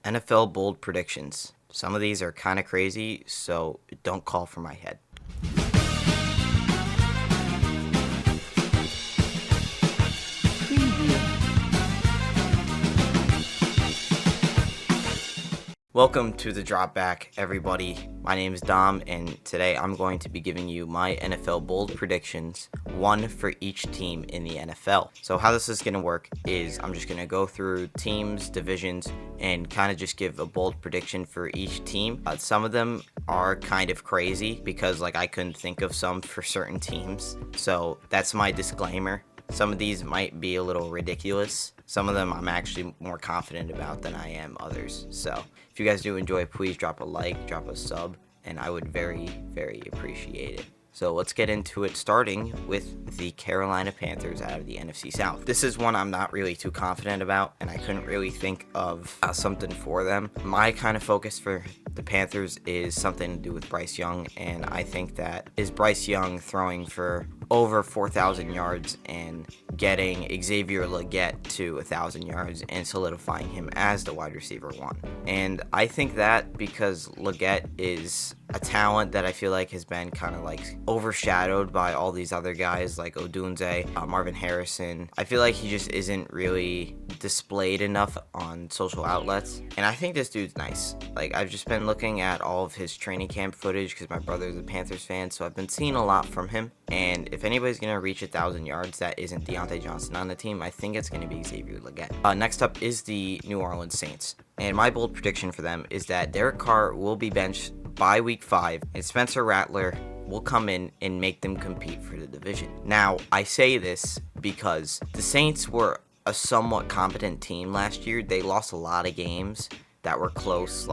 NFL bold predictions. Some of these are kind of crazy, so don't call for my head. Welcome to the Drop Back, everybody. My name is Dom, and today I'm going to be giving you my NFL bold predictions, one for each team in the NFL. So how this is going to work is I'm just going to go through teams, divisions, and kind of just give a bold prediction for each team. Some of them are kind of crazy because I couldn't think of some for certain teams. So that's my disclaimer. Some of these might be a little ridiculous. Some of them I'm actually more confident about than I am others. So if you guys do enjoy, please drop a like, drop a sub, and I would very, very appreciate it. So let's get into it, starting with the Carolina Panthers out of the NFC South. This is one I'm not really too confident about, and I couldn't really think of something for them. My kind of focus for the Panthers is something to do with Bryce Young, and I think that is Bryce Young throwing for over 4,000 yards and getting Xavier Legette to 1,000 yards and solidifying him as the wide receiver one. And I think that because Legette is a talent that I feel like has been kind of overshadowed by all these other guys like Odunze, Marvin Harrison. I feel like he just isn't really displayed enough on social outlets. And I think this dude's nice. I've just been looking at all of his training camp footage because my brother's a Panthers fan, so I've been seeing a lot from him. And if anybody's going to reach 1,000 yards that isn't Deontay Johnson on the team, I think it's going to be Xavier Legette. Next up is the New Orleans Saints. And my bold prediction for them is that Derek Carr will be benched by week 5, and Spencer Rattler will come in and make them compete for the division. Now, I say this because the Saints were a somewhat competent team last year. They lost a lot of games that were close,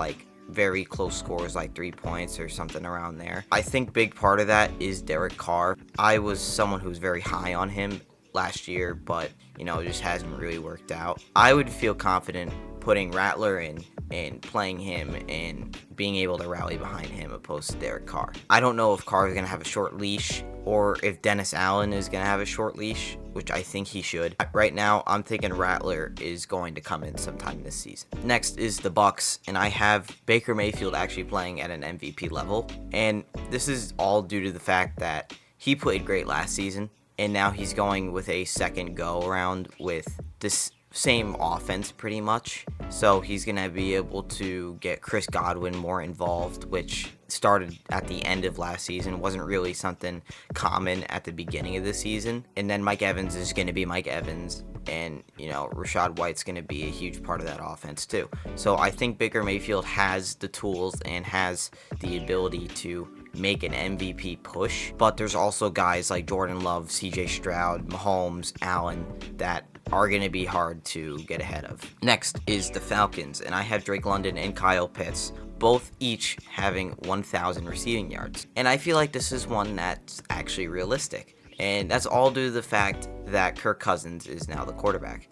very close scores, 3 points or something around there. I think big part of that is Derek Carr. I was someone who was very high on him last year, but it just hasn't really worked out. I would feel confident putting Rattler in and playing him and being able to rally behind him opposed to Derek Carr. I don't know if Carr is going to have a short leash or if Dennis Allen is going to have a short leash, which I think he should. Right now, I'm thinking Rattler is going to come in sometime this season. Next is the Bucs, and I have Baker Mayfield actually playing at an MVP level. And this is all due to the fact that he played great last season, and now he's going with a second go-around with this same offense pretty much. So he's going to be able to get Chris Godwin more involved, which started at the end of last season. Wasn't really something common at the beginning of the season. And then Mike Evans is going to be Mike Evans. And, Rachaad White's going to be a huge part of that offense too. So I think Baker Mayfield has the tools and has the ability to make an MVP push. But there's also guys like Jordan Love, CJ Stroud, Mahomes, Allen that are going to be hard to get ahead of. Next is the Falcons, and I have Drake London and Kyle Pitts, both each having 1,000 receiving yards. And I feel like this is one that's actually realistic. And that's all due to the fact that Kirk Cousins is now the quarterback.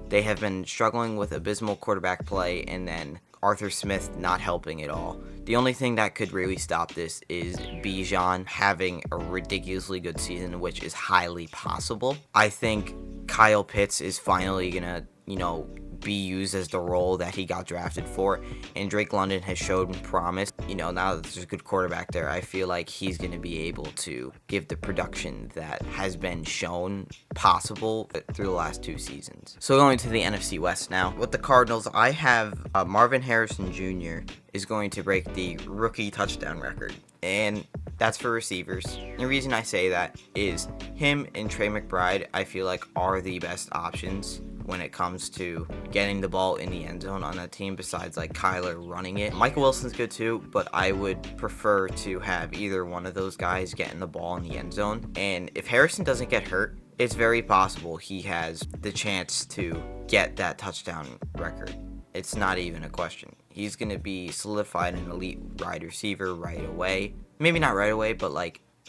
They have been struggling with abysmal quarterback play, and then Arthur Smith not helping at all. The only thing that could really stop this is Bijan having a ridiculously good season, which is highly possible. I think Kyle Pitts is finally going to, be used as the role that he got drafted for, and Drake London has shown promise. Now that there's a good quarterback there, I feel like he's going to be able to give the production that has been shown possible through the last 2 seasons. So going to the NFC West now. With the Cardinals, I have Marvin Harrison Jr. is going to break the rookie touchdown record, and that's for receivers. The reason I say that is him and Trey McBride, I feel like, are the best options when it comes to getting the ball in the end zone on that team, besides Kyler running it. Michael Wilson's good too, but I would prefer to have either one of those guys getting the ball in the end zone. And if Harrison doesn't get hurt, it's very possible he has the chance to get that touchdown record. It's not even a question. He's going to be solidified an elite wide receiver right away. Maybe not right away, but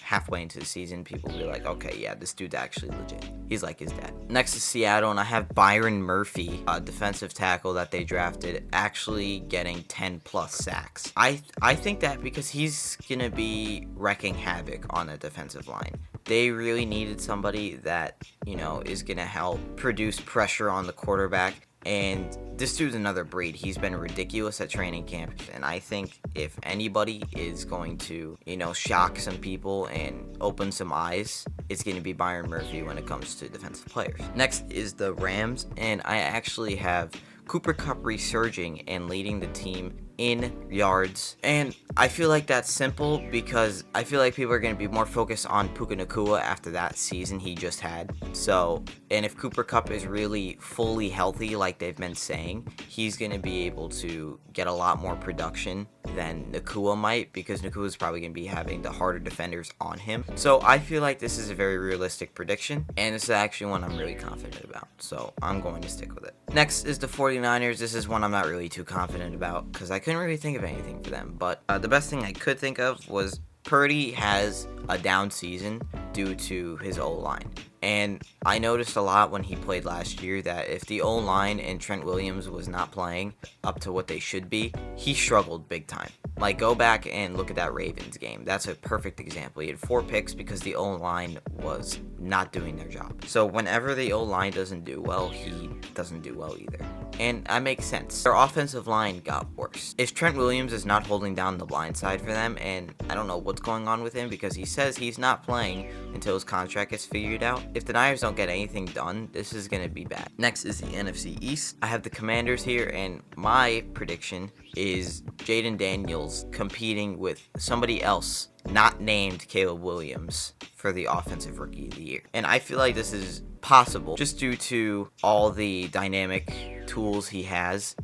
halfway into the season, people will be like, okay, yeah, this dude's actually legit. He's like his dad. Next is Seattle, and I have Byron Murphy, a defensive tackle that they drafted, actually getting 10 plus sacks. I think that because he's going to be wrecking havoc on the defensive line. They really needed somebody that, is going to help produce pressure on the quarterback And this dude's another breed. He's been ridiculous at training camp, and I think if anybody is going to, shock some people and open some eyes, it's going to be Byron Murphy when it comes to defensive players. Next is the Rams, and I actually have Cooper Kupp resurging and leading the team in yards. And I feel like that's simple because I feel like people are going to be more focused on Puka Nacua after that season he just had. So, and if Cooper Kupp is really fully healthy like they've been saying, he's going to be able to get a lot more production than Nacua might, because Nacua is probably going to be having the harder defenders on him. So I feel like this is a very realistic prediction, and this is actually one I'm really confident about. So I'm going to stick with it. Next is the 49ers. This is one I'm not really too confident about because I couldn't really think of anything for them. But the best thing I could think of was Purdy has a down season due to his O-line. And I noticed a lot when he played last year that if the O-line and Trent Williams was not playing up to what they should be, he struggled big time. Like, go back and look at that Ravens game. That's a perfect example. He had 4 picks because the O-line was not doing their job. So whenever the O-line doesn't do well, he doesn't do well either. And that makes sense. Their offensive line got worse. If Trent Williams is not holding down the blind side for them, and I don't know what's going on with him because he says he's not playing until his contract gets figured out. If the Niners don't get anything done, this is going to be bad. Next is the NFC East. I have the Commanders here, and my prediction is Jaden Daniels competing with somebody else not named Caleb Williams for the Offensive Rookie of the Year. And I feel like this is possible just due to all the dynamic tools he has.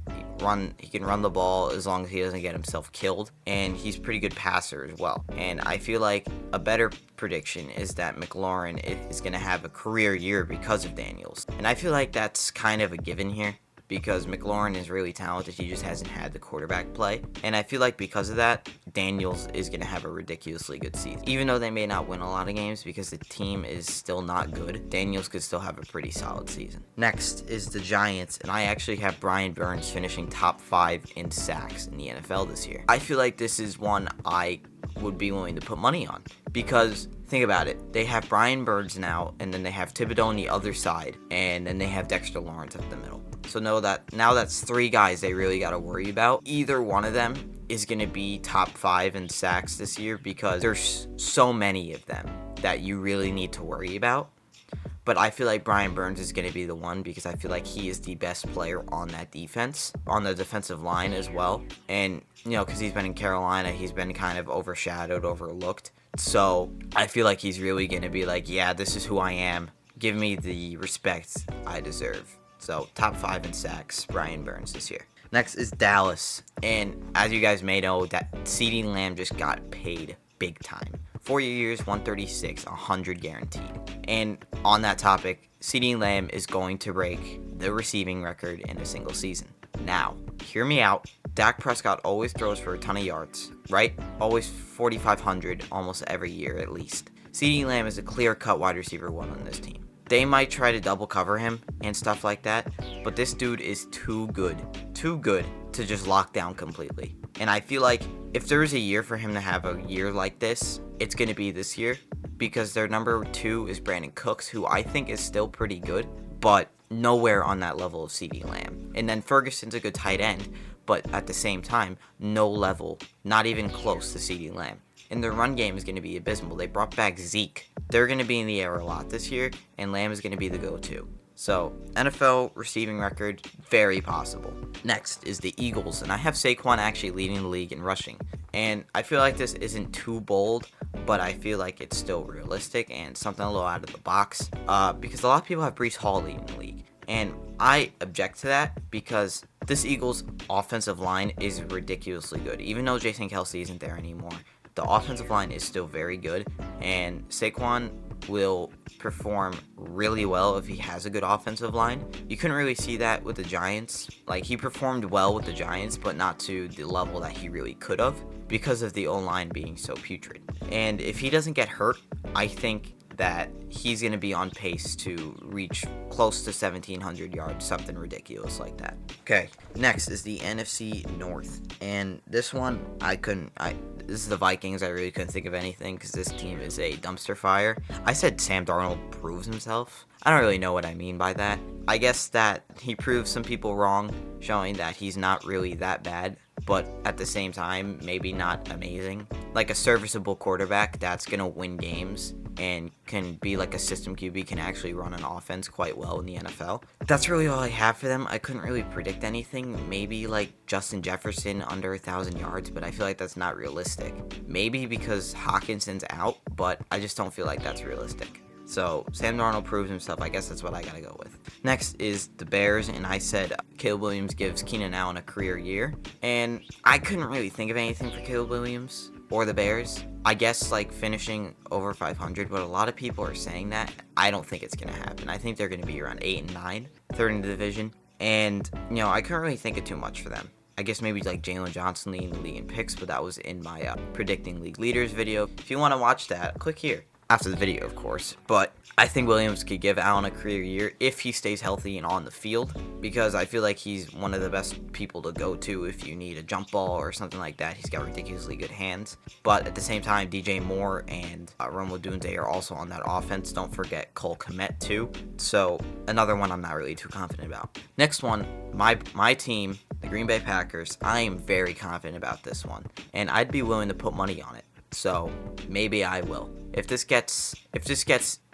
He can run the ball as long as he doesn't get himself killed, and he's a pretty good passer as well. And I feel like a better prediction is that McLaurin is going to have a career year because of Daniels. And I feel like that's kind of a given here, because McLaurin is really talented. He just hasn't had the quarterback play. And I feel like because of that, Daniels is going to have a ridiculously good season. Even though they may not win a lot of games because the team is still not good, Daniels could still have a pretty solid season. Next is the Giants, and I actually have Brian Burns finishing top 5 in sacks in the NFL this year. I feel like this is one I would be willing to put money on, because think about it. They have Brian Burns now, and then they have Thibodeau on the other side, and then they have Dexter Lawrence up the middle. So know that now that's 3 guys they really got to worry about. Either one of them is going to be top 5 in sacks this year, because there's so many of them that you really need to worry about. But I feel like Brian Burns is going to be the one, because I feel like he is the best player on that defense, on the defensive line as well. And, because he's been in Carolina, he's been kind of overshadowed, overlooked. So I feel like he's really going to be like, yeah, this is who I am. Give me the respect I deserve. So top 5 in sacks, Brian Burns this year. Next is Dallas. And as you guys may know, that CeeDee Lamb just got paid big time. 4 years, 136, 100 guaranteed. And on that topic, CeeDee Lamb is going to break the receiving record in a single season. Now, hear me out. Dak Prescott always throws for a ton of yards, right? Always 4,500 almost every year at least. CeeDee Lamb is a clear-cut wide receiver 1 on this team. They might try to double cover him and stuff like that, but this dude is too good to just lock down completely. And I feel like if there is a year for him to have a year like this, it's going to be this year, because their number 2 is Brandon Cooks, who I think is still pretty good, but nowhere on that level of CeeDee Lamb. And then Ferguson's a good tight end, but at the same time, no level, not even close to CeeDee Lamb. And their run game is going to be abysmal. They brought back Zeke. They're going to be in the air a lot this year, and Lamb is going to be the go-to. So, NFL receiving record, very possible. Next is the Eagles, and I have Saquon actually leading the league in rushing. And I feel like this isn't too bold, but I feel like it's still realistic and something a little out of the box, because a lot of people have Breece Hall leading the league. And I object to that because this Eagles offensive line is ridiculously good. Even though Jason Kelce isn't there anymore, the offensive line is still very good, and Saquon will perform really well if he has a good offensive line. You couldn't really see that with the Giants. Like, he performed well with the Giants, but not to the level that he really could have because of the O-line being so putrid. And if he doesn't get hurt, I think that he's going to be on pace to reach close to 1,700 yards, something ridiculous like that. Okay, next is the NFC North, and this one this is the Vikings. I really couldn't think of anything because this team is a dumpster fire. I said Sam Darnold proves himself. I don't really know what I mean by that. I guess that he proves some people wrong, showing that he's not really that bad, but at the same time, maybe not amazing. Like a serviceable quarterback that's going to win games and can be like a system QB, can actually run an offense quite well in the NFL. That's really all I have for them. I couldn't really predict anything. Maybe like Justin Jefferson under 1,000 yards, but I feel like that's not realistic. Maybe because Hawkinson's out, but I just don't feel like that's realistic. So Sam Darnold proves himself. I guess that's what I gotta go with. Next is the Bears, and I said Caleb Williams gives Keenan Allen a career year, and I couldn't really think of anything for Caleb Williams or the Bears. I guess like finishing over 500, but a lot of people are saying that. I don't think it's gonna happen. I think they're gonna be around 8 and 9, third in the division, and I couldn't really think of too much for them. I guess maybe like Jalen Johnson leading the league in picks, but that was in my predicting league leaders video. If you want to watch that, click here. After the video, of course, but I think Williams could give Allen a career year if he stays healthy and on the field, because I feel like he's one of the best people to go to if you need a jump ball or something like that. He's got ridiculously good hands, but at the same time, DJ Moore and Rome Odunze are also on that offense. Don't forget Cole Kmet too, so another one I'm not really too confident about. Next one, my team, the Green Bay Packers. I am very confident about this one, and I'd be willing to put money on it, so maybe I will. If this gets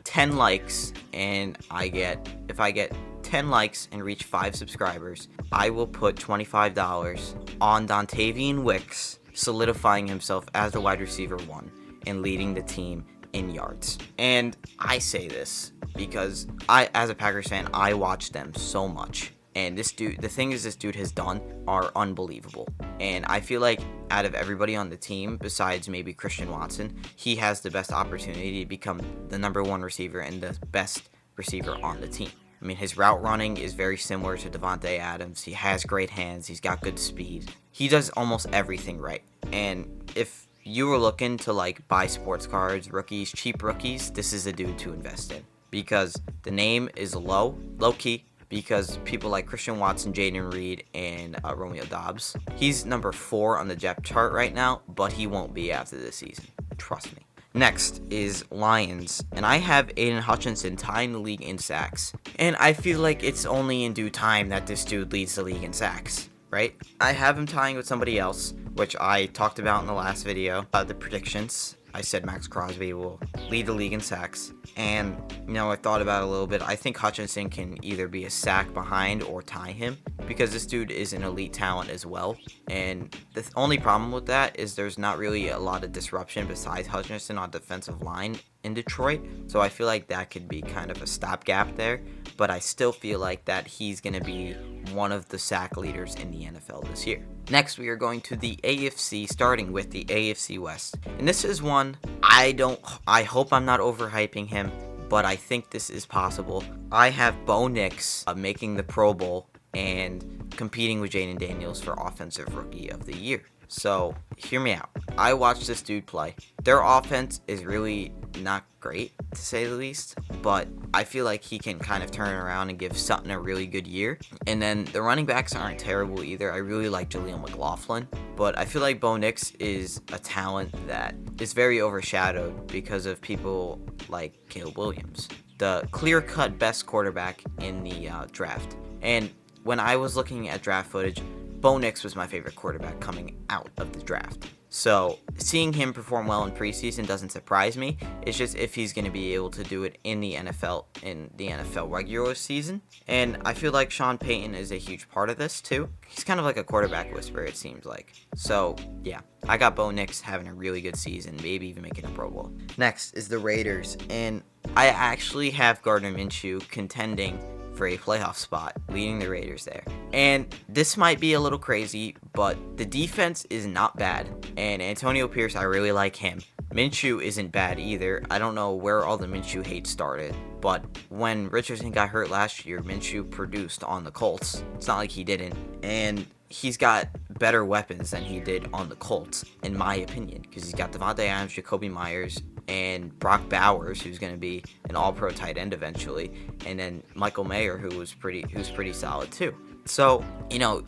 10 likes and if I get 10 likes and reach 5 subscribers, I will put $25 on Dontavian Wicks solidifying himself as the wide receiver 1 and leading the team in yards. And I say this because as a Packers fan, I watch them so much. And this dude, the things this dude has done are unbelievable. And I feel like out of everybody on the team, besides maybe Christian Watson, he has the best opportunity to become the number 1 receiver and the best receiver on the team. I mean, his route running is very similar to Devontae Adams. He has great hands. He's got good speed. He does almost everything right. And if you were looking to like buy sports cards, rookies, cheap rookies, this is a dude to invest in, because the name is low key. Because people like Christian Watson, Jaden Reed, and Romeo Doubs. He's number 4 on the depth chart right now, but he won't be after this season. Trust me. Next is Lions, and I have Aiden Hutchinson tying the league in sacks. And I feel like it's only in due time that this dude leads the league in sacks, right? I have him tying with somebody else, which I talked about in the last video, the predictions. I said Max Crosby will lead the league in sacks. And, I thought about it a little bit. I think Hutchinson can either be a sack behind or tie him, because this dude is an elite talent as well. And the only problem with that is there's not really a lot of disruption besides Hutchinson on defensive line in Detroit. So I feel like that could be kind of a stopgap there. But I still feel like that he's going to be one of the sack leaders in the NFL this year. Next, we are going to the AFC, starting with the AFC West. And this is one I hope I'm not overhyping him, but I think this is possible. I have Bo Nix making the Pro Bowl and competing with Jaden Daniels for Offensive Rookie of the Year. So, hear me out. I watched this dude play. Their offense is really not great, to say the least, but I feel like he can kind of turn around and give Sutton a really good year. And then the running backs aren't terrible either. I really like Jaleel McLaughlin, but I feel like Bo Nix is a talent that is very overshadowed because of people like Caleb Williams, the clear-cut best quarterback in the draft. And when I was looking at draft footage, Bo Nix was my favorite quarterback coming out of the draft. So seeing him perform well in preseason doesn't surprise me. It's just if he's going to be able to do it in the NFL regular season. And I feel like Sean Payton is a huge part of this too. He's kind of like a quarterback whisperer, it seems like. So yeah, I got Bo Nix having a really good season, maybe even making a Pro Bowl. Next is the Raiders, and I actually have Gardner Minshew contending for a playoff spot, leading the Raiders there. And this might be a little crazy, but the defense is not bad. And Antonio Pierce, I really like him. Minshew isn't bad either. I don't know where all the Minshew hate started, but when Richardson got hurt last year, Minshew produced on the Colts. It's not like he didn't. And he's got better weapons than he did on the Colts, in my opinion, because he's got Devontae Adams, Jacoby Myers, and Brock Bowers, who's going to be an all-pro tight end eventually, and then Michael Mayer, who's pretty solid too. So,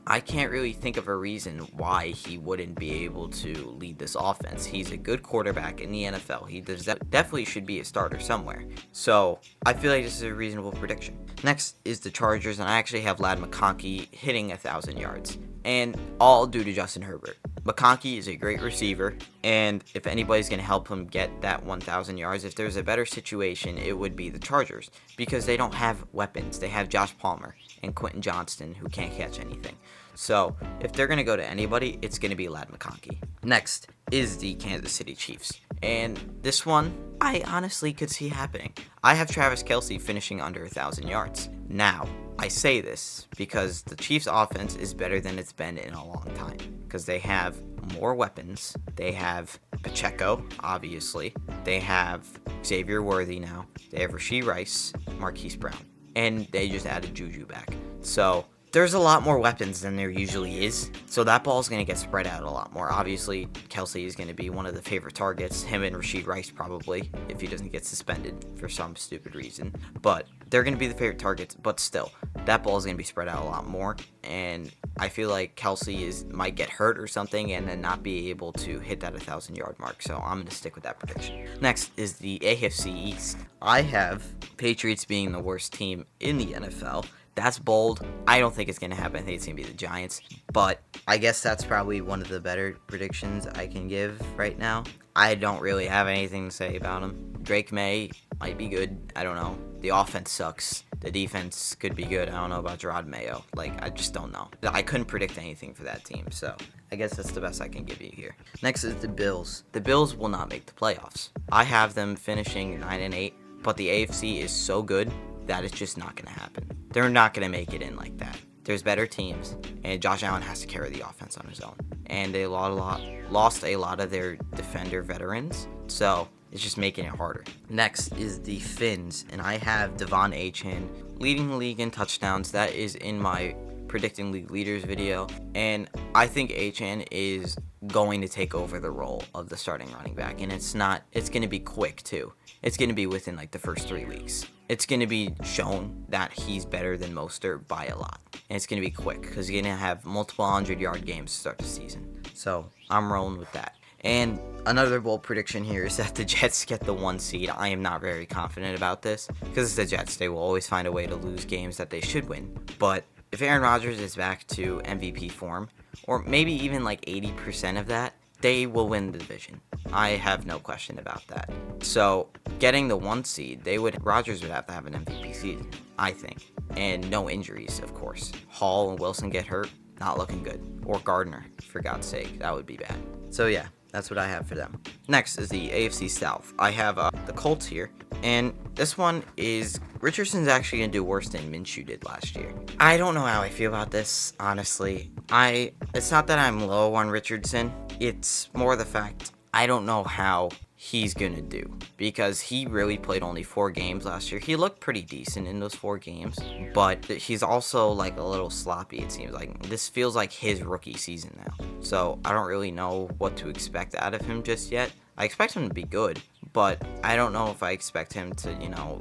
I can't really think of a reason why he wouldn't be able to lead this offense. He's a good quarterback in the NFL. He definitely should be a starter somewhere. So, I feel like this is a reasonable prediction. Next is the Chargers, and I actually have Ladd McConkey hitting 1,000 yards, and all due to Justin Herbert. McConkey is a great receiver, and if anybody's going to help him get that 1,000 yards, if there's a better situation, it would be the Chargers, because they don't have weapons. They have Josh Palmer and Quentin Johnston, who can't catch anything. So, if they're going to go to anybody, it's going to be Ladd McConkey. Next is the Kansas City Chiefs, and this one, I honestly could see happening. I have Travis Kelce finishing under 1,000 yards. Now, I say this because the Chiefs' offense is better than it's been in a long time, because they have more weapons. They have Pacheco, obviously. They have Xavier Worthy now. They have Rashee Rice, Marquise Brown, and they just added Juju back. So there's a lot more weapons than there usually is, so that ball's going to get spread out a lot more. Obviously, Kelce is going to be one of the favorite targets, him and Rashee Rice probably, if he doesn't get suspended for some stupid reason. But they're going to be the favorite targets, but still, that ball is going to be spread out a lot more, and I feel like Kelce might get hurt or something and then not be able to hit that 1,000-yard mark, so I'm going to stick with that prediction. Next is the AFC East. I have Patriots being the worst team in the NFL. That's bold. I don't think it's going to happen. I think it's going to be the Giants. But I guess that's probably one of the better predictions I can give right now. I don't really have anything to say about them. Drake May might be good. I don't know. The offense sucks. The defense could be good. I don't know about Gerard Mayo. I just don't know. I couldn't predict anything for that team. So I guess that's the best I can give you here. Next is the Bills. The Bills will not make the playoffs. I have them finishing 9-8. But the AFC is so good that it's just not going to happen. They're not going to make it in like that. There's better teams, and Josh Allen has to carry the offense on his own. And they lost a lot of their defender veterans, so it's just making it harder. Next is the Finns, and I have Devon Achane leading the league in touchdowns. That is in my predicting league leaders video, and I think Achane is going to take over the role of the starting running back, and it's going to be quick too. It's going to be within the first 3 weeks. It's going to be shown that he's better than Mostert by a lot. And it's going to be quick because he's going to have multiple 100-yard games to start the season. So I'm rolling with that. And another bold prediction here is that the Jets get the 1 seed. I am not very confident about this because it's the Jets. They will always find a way to lose games that they should win. But if Aaron Rodgers is back to MVP form, or maybe even 80% of that, they will win the division. I have no question about that. So, getting the 1 seed, Rodgers would have to have an MVP season, I think. And no injuries, of course. Hall and Wilson get hurt, not looking good. Or Gardner, for God's sake, that would be bad. So yeah, that's what I have for them. Next is the AFC South. I have the Colts here, and this one is Richardson's actually going to do worse than Minshew did last year. I don't know how I feel about this, honestly. It's not that I'm low on Richardson. It's more the fact I don't know how he's going to do, because he really played only 4 games last year. He looked pretty decent in those 4 games, but he's also a little sloppy, it seems like. This feels like his rookie season now. So I don't really know what to expect out of him just yet. I expect him to be good, but I don't know if I expect him to,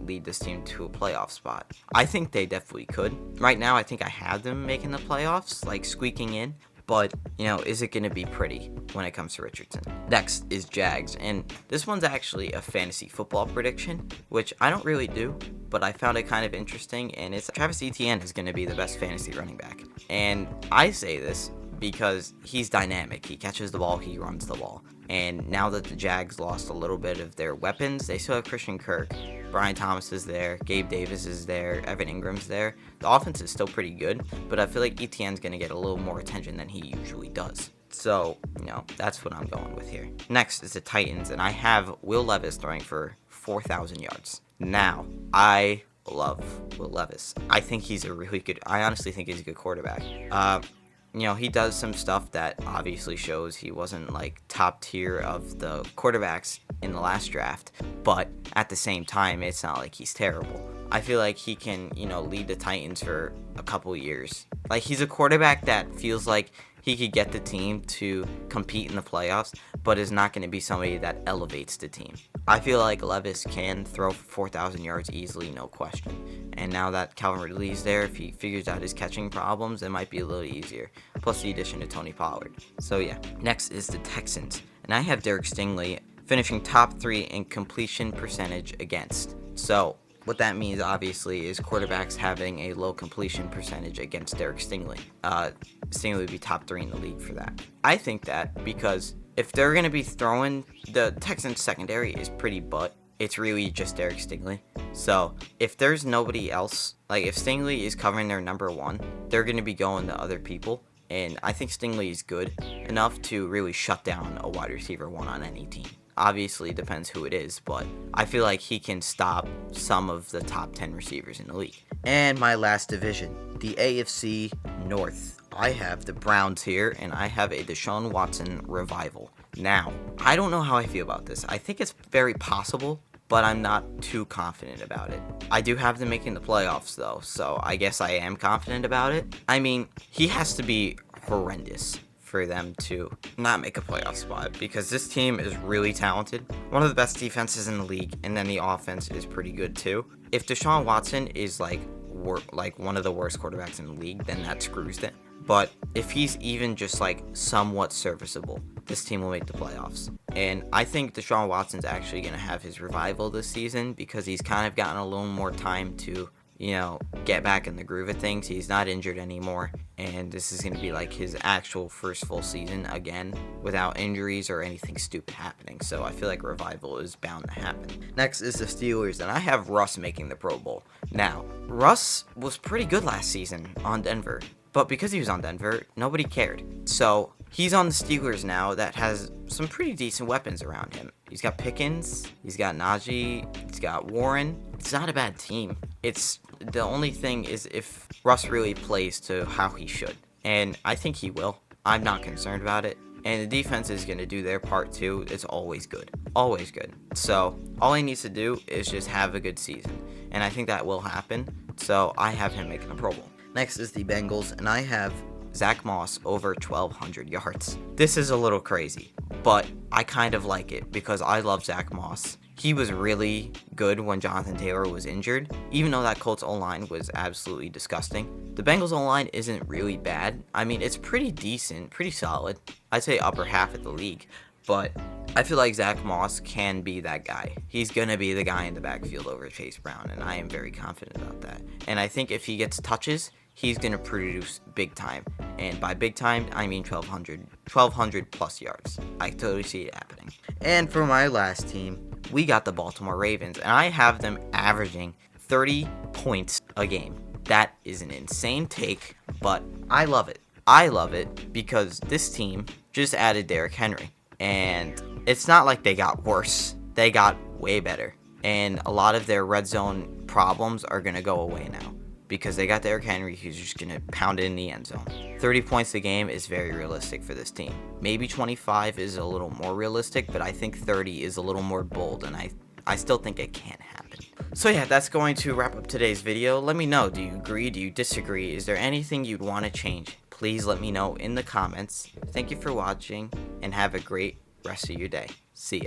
lead this team to a playoff spot. I think they definitely could. Right now, I think I have them making the playoffs, squeaking in. But, is it going to be pretty when it comes to Richardson? Next is Jags, and this one's actually a fantasy football prediction, which I don't really do, but I found it kind of interesting, and it's Travis Etienne is going to be the best fantasy running back. And I say this because he's dynamic. He catches the ball, he runs the ball. And now that the Jags lost a little bit of their weapons, they still have Christian Kirk. Brian Thomas is there, Gabe Davis is there, Evan Ingram's there. The offense is still pretty good, but I feel like Etienne's going to get a little more attention than he usually does. So, that's what I'm going with here. Next is the Titans, and I have Will Levis throwing for 4,000 yards. Now, I love Will Levis. I honestly think he's a good quarterback. He does some stuff that obviously shows he wasn't top tier of the quarterbacks in the last draft, but at the same time, it's not like he's terrible. I feel like he can, lead the Titans for a couple years. He's a quarterback that feels like he could get the team to compete in the playoffs, but is not going to be somebody that elevates the team. I feel like Levis can throw for 4,000 yards easily, no question. And now that Calvin Ridley's there, if he figures out his catching problems, it might be a little easier. Plus the addition of Tony Pollard. So yeah. Next is the Texans. And I have Derek Stingley finishing top 3 in completion percentage against. So what that means, obviously, is quarterbacks having a low completion percentage against Derek Stingley. Stingley would be top 3 in the league for that. I think that because if they're going to be throwing, the Texans secondary is pretty butt. It's really just Derek Stingley. So if there's nobody else, like if Stingley is covering their number 1, they're going to be going to other people. And I think Stingley is good enough to really shut down a wide receiver 1 on any team. Obviously, it depends who it is, but I feel like he can stop some of the top 10 receivers in the league. And my last division, the AFC North. I have the Browns here, and I have a Deshaun Watson revival. Now, I don't know how I feel about this. I think it's very possible, but I'm not too confident about it. I do have them making the playoffs, though, so I guess I am confident about it. I mean, he has to be horrendous for them to not make a playoff spot, because this team is really talented. One of the best defenses in the league, and then the offense is pretty good too. If Deshaun Watson is like one of the worst quarterbacks in the league, then that screws them. But if he's even just like somewhat serviceable, this team will make the playoffs. And I think Deshaun Watson's actually going to have his revival this season, because he's kind of gotten a little more time to, get back in the groove of things. He's not injured anymore, and this is going to be like his actual first full season again without injuries or anything stupid happening. So I feel like revival is bound to happen. Next is the Steelers, and I have Russ making the Pro Bowl. Now, Russ was pretty good last season on Denver, but because he was on Denver, nobody cared. So he's on the Steelers now that has some pretty decent weapons around him. He's got Pickens, he's got Najee, he's got Warren. It's not a bad team. It's the only thing is if Russ really plays to how he should. And I think he will. I'm not concerned about it. And the defense is going to do their part too. It's always good. Always good. So all he needs to do is just have a good season. And I think that will happen. So I have him making a Pro Bowl. Next is the Bengals, and I have Zach Moss over 1,200 yards. This is a little crazy, but I kind of like it because I love Zach Moss. He was really good when Jonathan Taylor was injured, even though that Colts O-line was absolutely disgusting. The Bengals O-line isn't really bad. I mean, it's pretty decent, pretty solid. I'd say upper half of the league, but I feel like Zach Moss can be that guy. He's going to be the guy in the backfield over Chase Brown, and I am very confident about that. And I think if he gets touches, he's going to produce big time. And by big time, I mean 1,200 plus yards. I totally see it happening. And for my last team, we got the Baltimore Ravens, and I have them averaging 30 points a game. That is an insane take, but I love it. I love it because this team just added Derrick Henry, and it's not like they got worse. They got way better, and a lot of their red zone problems are going to go away now because they got Derrick Henry, who's just going to pound it in the end zone. 30 points a game is very realistic for this team. Maybe 25 is a little more realistic, but I think 30 is a little more bold, and I still think it can happen. So yeah, that's going to wrap up today's video. Let me know, do you agree, do you disagree? Is there anything you'd want to change? Please let me know in the comments. Thank you for watching, and have a great rest of your day. See ya.